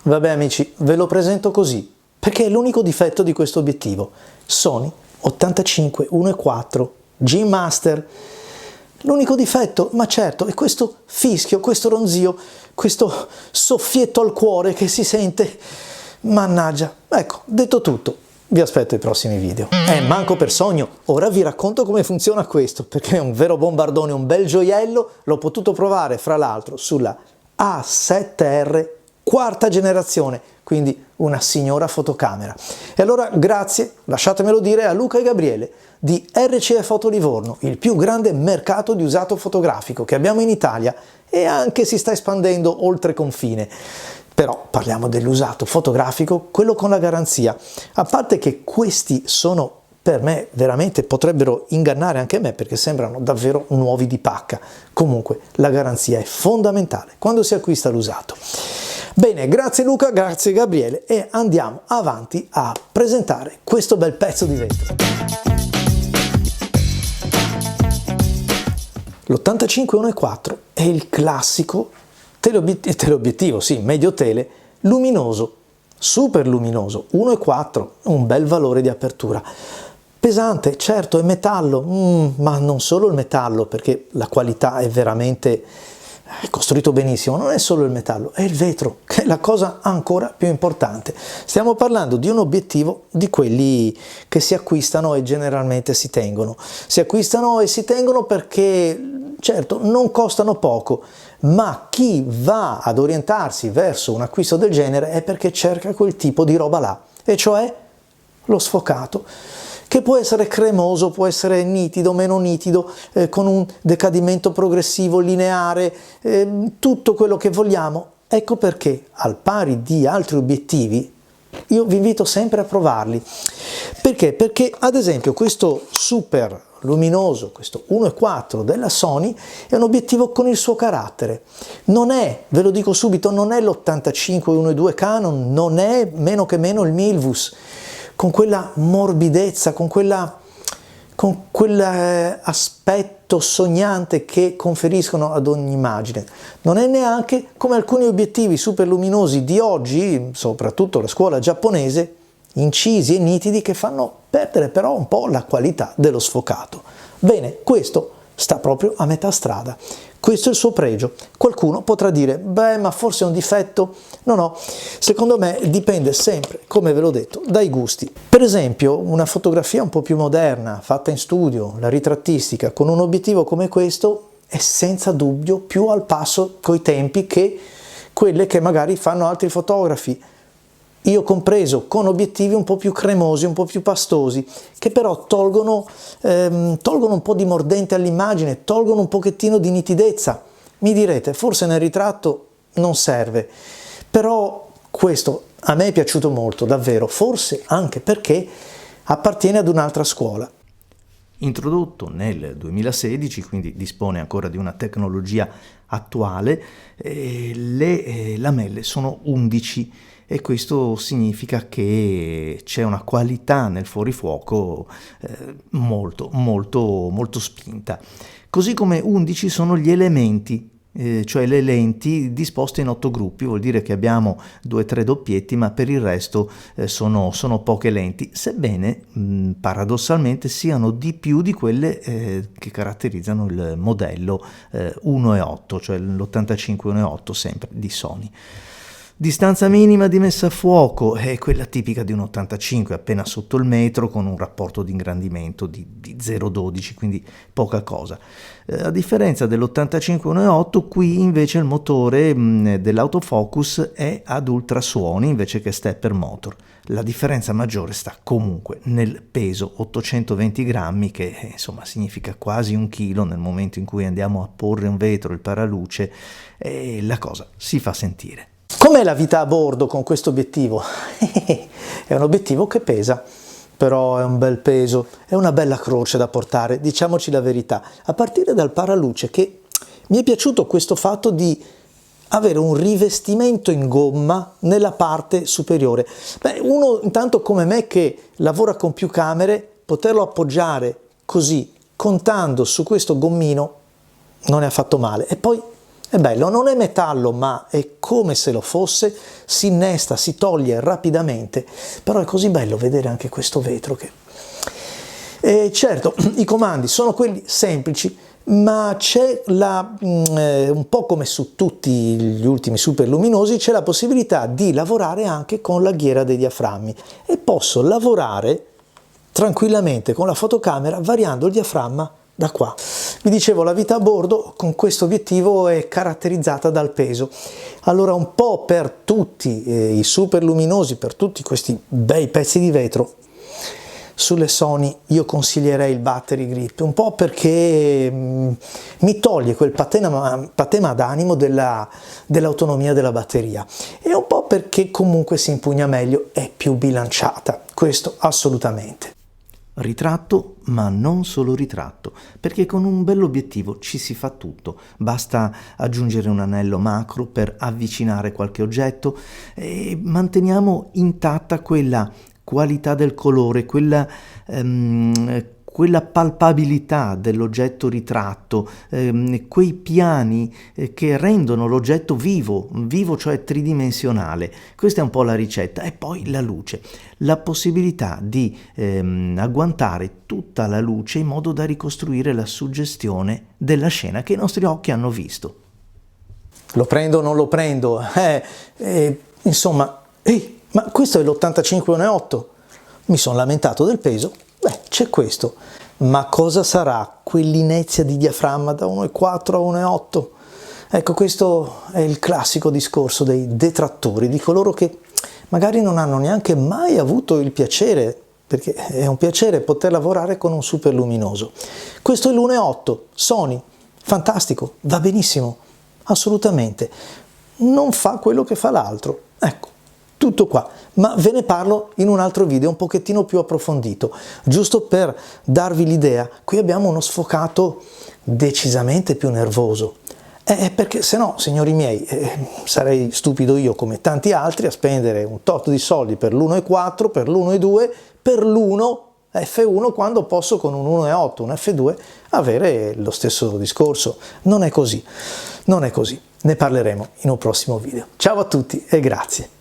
Vabbè amici, ve lo presento così, perché è l'unico difetto di questo obiettivo. Sony 85 1.4 G Master. L'unico difetto, ma certo, è questo fischio, questo ronzio, questo soffietto al cuore che si sente. Mannaggia. Ecco, detto tutto, vi aspetto ai prossimi video. Manco per sogno, ora vi racconto come funziona questo, perché è un vero bombardone, un bel gioiello. L'ho potuto provare, fra l'altro, sulla A7R quarta generazione, quindi una signora fotocamera. E allora grazie, lasciatemelo dire, a Luca e Gabriele di RCE Foto Livorno, il più grande mercato di usato fotografico che abbiamo in Italia e anche si sta espandendo oltre confine. Però parliamo dell'usato fotografico, quello con la garanzia. A parte che questi sono, per me, veramente potrebbero ingannare anche me perché sembrano davvero nuovi di pacca. Comunque la garanzia è fondamentale quando si acquista l'usato. Bene, grazie Luca, grazie Gabriele e andiamo avanti a presentare questo bel pezzo di vetro. L'85 1.4 è il classico teleobiettivo, sì, medio tele, luminoso, super luminoso, 1.4, un bel valore di apertura. Pesante, certo, è metallo, ma non solo il metallo, perché la qualità è veramente costruito benissimo, non è solo il metallo, è il vetro, che è la cosa ancora più importante. Stiamo parlando di un obiettivo di quelli che si acquistano e generalmente si tengono. Si acquistano e si tengono perché, certo, non costano poco, ma chi va ad orientarsi verso un acquisto del genere è perché cerca quel tipo di roba là, e cioè lo sfocato, che può essere cremoso, può essere nitido, meno nitido, con un decadimento progressivo, lineare, tutto quello che vogliamo. Ecco perché, al pari di altri obiettivi, io vi invito sempre a provarli. Perché? Perché, ad esempio, questo super luminoso, questo 1.4 della Sony, è un obiettivo con il suo carattere. Non è, ve lo dico subito, non è l'85 1.2 Canon, non è meno che meno il Milvus, con quella morbidezza, con quell'aspetto sognante che conferiscono ad ogni immagine. Non è neanche come alcuni obiettivi super luminosi di oggi, soprattutto la scuola giapponese, incisi e nitidi, che fanno perdere però un po' la qualità dello sfocato. Bene, questo sta proprio a metà strada. Questo è il suo pregio. Qualcuno potrà dire, beh, ma forse è un difetto? No, secondo me dipende sempre, come ve l'ho detto, dai gusti. Per esempio, una fotografia un po' più moderna, fatta in studio, la ritrattistica, con un obiettivo come questo, è senza dubbio più al passo coi tempi che quelle che magari fanno altri fotografi, io compreso, con obiettivi un po' più cremosi, un po' più pastosi, che però tolgono un po' di mordente all'immagine, tolgono un pochettino di nitidezza. Mi direte, forse nel ritratto non serve, però questo a me è piaciuto molto, davvero, forse anche perché appartiene ad un'altra scuola. Introdotto nel 2016, quindi dispone ancora di una tecnologia attuale, le lamelle sono 11 e questo significa che c'è una qualità nel fuorifuoco molto spinta. Così come 11 sono gli elementi, cioè le lenti disposte in 8 gruppi, vuol dire che abbiamo 2-3 doppietti, ma per il resto sono poche lenti, sebbene paradossalmente siano di più di quelle che caratterizzano il modello 1.8, cioè l'85 1.8 sempre di Sony. Distanza minima di messa a fuoco è quella tipica di un 85, appena sotto il metro, con un rapporto di ingrandimento di 0,12, quindi poca cosa. A differenza dell'85 1.8, qui invece il motore dell'autofocus è ad ultrasuoni invece che stepper motor. La differenza maggiore sta comunque nel peso, 820 grammi, che insomma significa quasi 1 chilo nel momento in cui andiamo a porre un vetro, il paraluce, e la cosa si fa sentire. Com'è la vita a bordo con questo obiettivo? È un obiettivo che pesa, però è un bel peso, è una bella croce da portare, diciamoci la verità, a partire dal paraluce, che mi è piaciuto questo fatto di avere un rivestimento in gomma nella parte superiore. Beh, uno intanto come me che lavora con più camere, poterlo appoggiare così, contando su questo gommino, non è affatto male. E poi È bello, non è metallo, ma è come se lo fosse, si innesta, si toglie rapidamente, però è così bello vedere anche questo vetro che... E certo, i comandi sono quelli semplici, ma c'è un po' come su tutti gli ultimi super luminosi, c'è la possibilità di lavorare anche con la ghiera dei diaframmi e posso lavorare tranquillamente con la fotocamera variando il diaframma da qua. Vi dicevo, la vita a bordo con questo obiettivo è caratterizzata dal peso. Allora un po' per tutti i super luminosi, per tutti questi bei pezzi di vetro, sulle Sony io consiglierei il battery grip, un po' perché mi toglie quel patema d'animo dell'autonomia della batteria e un po' perché comunque si impugna meglio, è più bilanciata, questo assolutamente. Ritratto, ma non solo ritratto, perché con un bell'obiettivo ci si fa tutto. Basta aggiungere un anello macro per avvicinare qualche oggetto e manteniamo intatta quella qualità del colore, quella palpabilità dell'oggetto ritratto, quei piani che rendono l'oggetto vivo, cioè tridimensionale. Questa è un po' la ricetta. E poi la luce, la possibilità di agguantare tutta la luce in modo da ricostruire la suggestione della scena che i nostri occhi hanno visto. Lo prendo o non lo prendo? Insomma, ma questo è l'85-1.8, mi sono lamentato del peso, c'è questo, ma cosa sarà quell'inezia di diaframma da 1.4 a 1.8? Ecco, questo è il classico discorso dei detrattori, di coloro che magari non hanno neanche mai avuto il piacere, perché è un piacere poter lavorare con un super luminoso. Questo è l'1.8, Sony, fantastico, va benissimo, assolutamente, non fa quello che fa l'altro, ecco. Tutto qua, ma ve ne parlo in un altro video un pochettino più approfondito, giusto per darvi l'idea. Qui abbiamo uno sfocato decisamente più nervoso, perché se no, signori miei, sarei stupido io come tanti altri a spendere un tot di soldi per l'1.4, per l'1.2, per l'1 F1 quando posso con un 1.8, un F2 avere lo stesso discorso. Non è così, non è così. Ne parleremo in un prossimo video. Ciao a tutti e grazie.